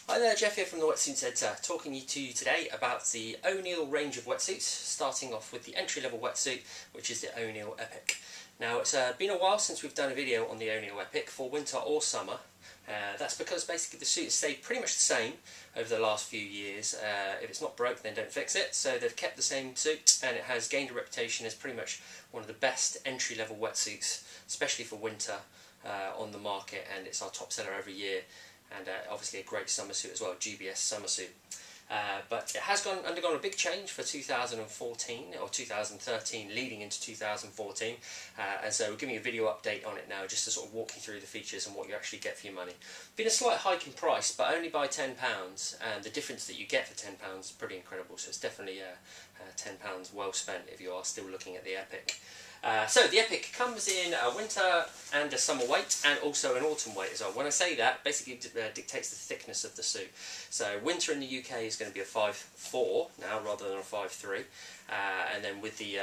Hi there, Jeff here from the Wetsuit Centre, talking to you today about the Oneill range of wetsuits, starting off with the entry-level wetsuit, which is the Oneill Epic. Now, it's been a while since we've done a video on the Oneill Epic for winter or summer. That's because basically the suit has stayed pretty much the same over the last few years. If it's not broke, then don't fix it. So they've kept the same suit, and it has gained a reputation as pretty much one of the best entry-level wetsuits, especially for winter, on the market, and it's our top seller every year. And obviously a great summer suit as well, GBS summer suit. But it has undergone a big change for 2014 or 2013 leading into 2014, and so we're giving you a video update on it now just to sort of walk you through the features and what you actually get for your money. Been a slight hike in price, but only by £10, and the difference that you get for £10 is pretty incredible, so it's definitely £10 well spent if you are still looking at the Epic. So the Epic comes in a winter and a summer weight, and also an autumn weight as well. When I say that, basically dictates the thickness of the suit. So winter in the UK is going to be a 5'4" now rather than a 5'3", and then with the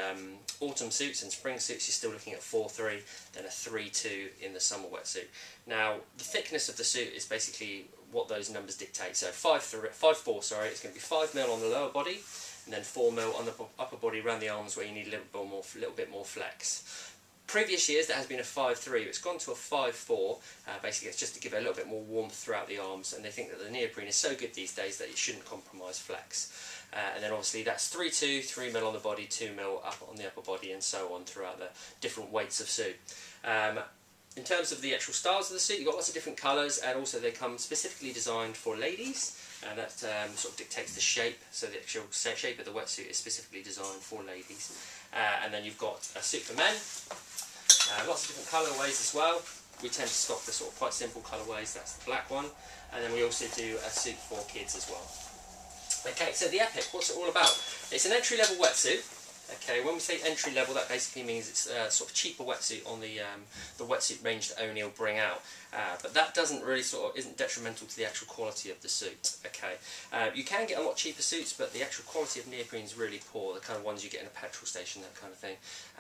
autumn suits and spring suits you're still looking at 4'3", then a 3'2" in the summer wetsuit. Now the thickness of the suit is basically what those numbers dictate. So 5'4", sorry, it's going to be 5mm on the lower body, and then 4mm on the upper body around the arms where you need a little bit more flex. Previous years that has been a 5'3", it's gone to a 5'4", basically it's just to give it a little bit more warmth throughout the arms, and they think that the neoprene is so good these days that it shouldn't compromise flex. And then obviously that's 3'2", 3mm on the body, 2mm up on the upper body, and so on throughout the different weights of suit. In terms of the actual styles of the suit, you've got lots of different colours, and also they come specifically designed for ladies, and that sort of dictates the shape. So the actual shape of the wetsuit is specifically designed for ladies. And then you've got a suit for men, lots of different colourways as well. We tend to stock the sort of quite simple colourways, that's the black one, and then we also do a suit for kids as well. Okay, so the Epic, what's it all about? It's an entry-level wetsuit. Okay, when we say entry level, that basically means it's a sort of cheaper wetsuit on the wetsuit range that Oneill bring out. But that doesn't really isn't detrimental to the actual quality of the suit. Okay, you can get a lot cheaper suits, but the actual quality of neoprene is really poor. The kind of ones you get in a petrol station, that kind of thing,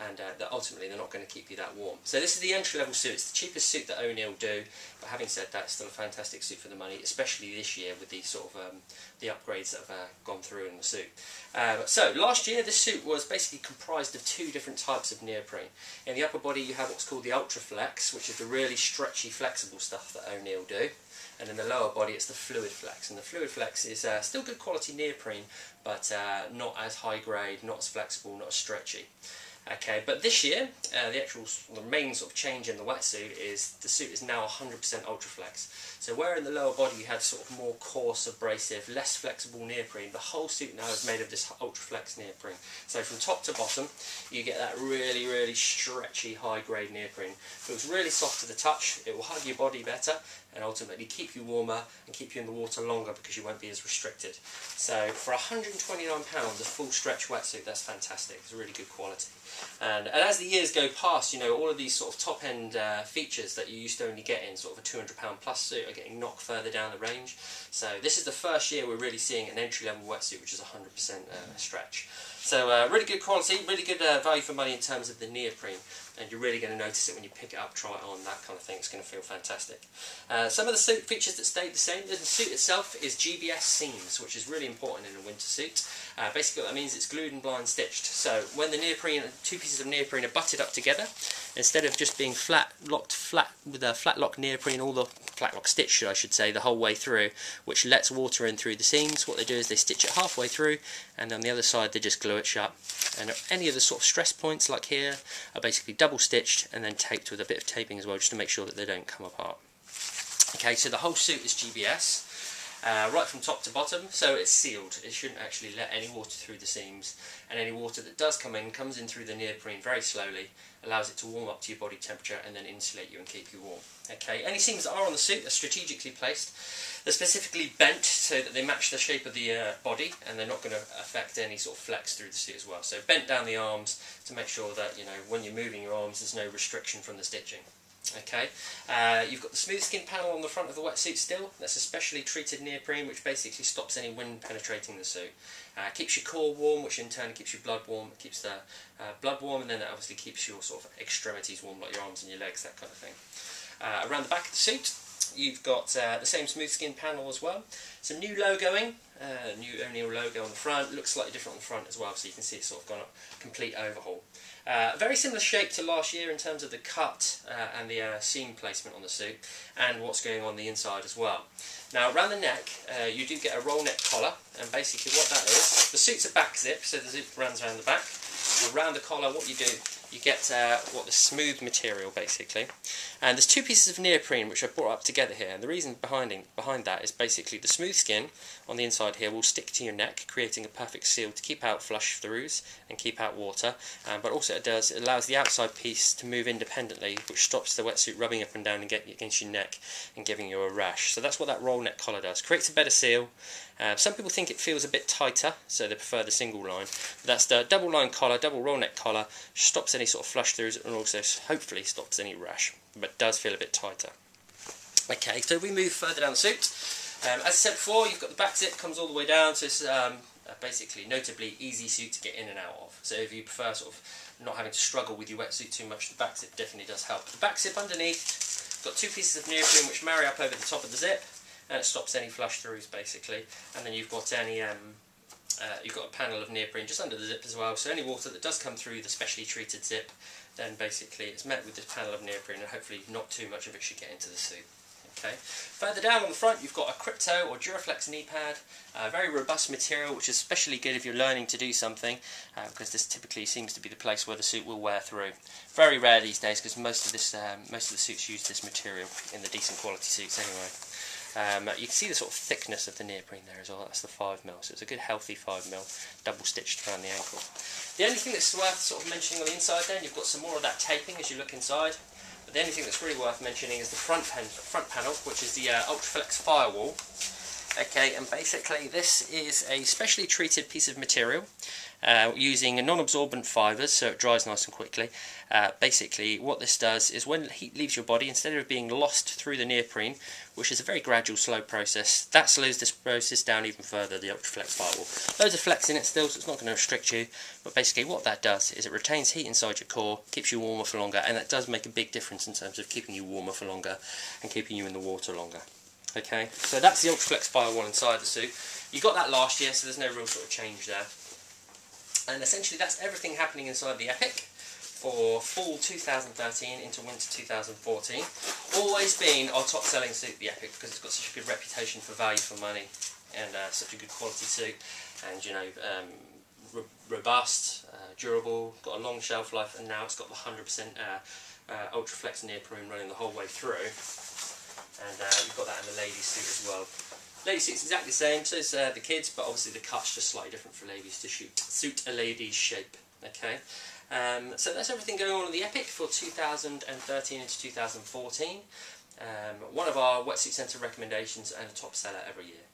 and ultimately they're not going to keep you that warm. So this is the entry level suit. It's the cheapest suit that Oneill do. But having said that, it's still a fantastic suit for the money, especially this year with the sort of the upgrades that have gone through in the suit. So last year this suit was basically comprised of two different types of neoprene. In the upper body you have what's called the Ultraflex, which is the really stretchy, flexible stuff that Oneill do, and in the lower body it's the Fluid Flex, and the Fluid Flex is still good quality neoprene, but not as high grade, not as flexible, not as stretchy. Okay, but this year, the main sort of change in the wetsuit is the suit is now 100% Ultraflex. So where in the lower body you had sort of more coarse, abrasive, less flexible neoprene, the whole suit now is made of this Ultraflex neoprene. So from top to bottom, you get that really, really stretchy, high-grade neoprene. Feels really soft to the touch, it will hug your body better, and ultimately keep you warmer and keep you in the water longer because you won't be as restricted. So for £129, a full stretch wetsuit, that's fantastic. It's really good quality. And as the years go past, you know, all of these sort of top-end features that you used to only get in sort of a £200 plus suit are getting knocked further down the range. So this is the first year we're really seeing an entry-level wetsuit which is 100% stretch. So really good quality, really good value for money in terms of the neoprene, and you're really going to notice it when you pick it up, try it on, that kind of thing. It's going to feel fantastic. Some of the suit features that stayed the same. The suit itself is GBS seams, which is really important in a winter suit. Basically what that means, it's glued and blind stitched. So when the neoprene, two pieces of neoprene are butted up together, instead of just being locked with a flat lock neoprene, all the flat lock stitch, I should say, the whole way through, which lets water in through the seams, what they do is they stitch it halfway through, and on the other side they just glue it shut. And any of the sort of stress points like here are basically double stitched and then taped with a bit of taping as well, just to make sure that they don't come apart. Okay, so the whole suit is GBS. Right from top to bottom, so it's sealed. It shouldn't actually let any water through the seams, and any water that does come in comes in through the neoprene very slowly, allows it to warm up to your body temperature and then insulate you and keep you warm. Okay, any seams that are on the suit are strategically placed. They're specifically bent so that they match the shape of the body, and they're not going to affect any sort of flex through the suit as well. So bent down the arms to make sure that, you know, when you're moving your arms there's no restriction from the stitching. Okay, you've got the smooth skin panel on the front of the wetsuit still. That's a specially treated neoprene which basically stops any wind penetrating the suit. Keeps your core warm, which in turn keeps your blood warm. It keeps the blood warm, and then it obviously keeps your sort of extremities warm, like your arms and your legs, that kind of thing. Around the back of the suit, You've got the same smooth skin panel as well. Some new logoing, new Oneill logo on the front. Looks slightly different on the front as well, so you can see it's sort of gone a complete overhaul. Very similar shape to last year in terms of the cut and the seam placement on the suit, and what's going on the inside as well. Now around the neck you do get a roll neck collar, and basically what that is, the suit's a back zip, so the zip runs around the back. Around the collar what you do, you get the smooth material basically, and there's two pieces of neoprene which are brought up together here, and the reason behind that is basically the smooth skin on the inside here will stick to your neck, creating a perfect seal to keep out flush throughs and keep out water, but also it allows the outside piece to move independently, which stops the wetsuit rubbing up and down and getting against your neck and giving you a rash. So that's what that roll neck collar does, creates a better seal. Some people think it feels a bit tighter, so they prefer the single line. But that's the double line collar, double roll neck collar, stops any sort of flush throughs and also hopefully stops any rash, but does feel a bit tighter. Okay, so we move further down the suit. As I said before, you've got the back zip, comes all the way down, so it's basically notably easy suit to get in and out of. So if you prefer sort of not having to struggle with your wetsuit too much, the back zip definitely does help. The back zip underneath, got two pieces of neoprene which marry up over the top of the zip, and it stops any flush throughs basically. And then you've got you've got a panel of neoprene just under the zip as well, so any water that does come through the specially treated zip, then basically it's met with this panel of neoprene, and hopefully not too much of it should get into the suit. Okay. Further down on the front you've got a Crypto or Duraflex knee pad, very robust material which is especially good if you're learning to do something, because this typically seems to be the place where the suit will wear through. Very rare these days because most of the suits use this material in the decent quality suits anyway. You can see the sort of thickness of the neoprene there as well. That's the 5mm, so it's a good healthy 5mm, double stitched around the ankle. The only thing that's worth sort of mentioning on the inside then, you've got some more of that taping as you look inside. But the only thing that's really worth mentioning is the front panel, which is the Ultraflex firewall. Okay, and basically this is a specially treated piece of material using non-absorbent fibres, so it dries nice and quickly. Basically what this does is when heat leaves your body, instead of being lost through the neoprene, which is a very gradual, slow process, that slows this process down even further, the Ultraflex firewall. Loads of flex in it still, so it's not going to restrict you, but basically what that does is it retains heat inside your core, keeps you warmer for longer, and that does make a big difference in terms of keeping you warmer for longer and keeping you in the water longer. Okay, so that's the Ultraflex firewall inside the suit. You got that last year, so there's no real sort of change there. And essentially that's everything happening inside the Epic for fall 2013 into winter 2014. Always been our top selling suit, the Epic, because it's got such a good reputation for value for money and such a good quality suit, and you know, robust, durable, got a long shelf life, and now it's got the 100% Ultraflex neoprene running the whole way through. And you've got that in the ladies' suit as well. Ladies' suit's exactly the same, so is the kids, but obviously the cut's just slightly different for ladies to suit a lady's shape. Okay, so that's everything going on in the Epic for 2013 into 2014. One of our Wetsuit Centre recommendations and a top seller every year.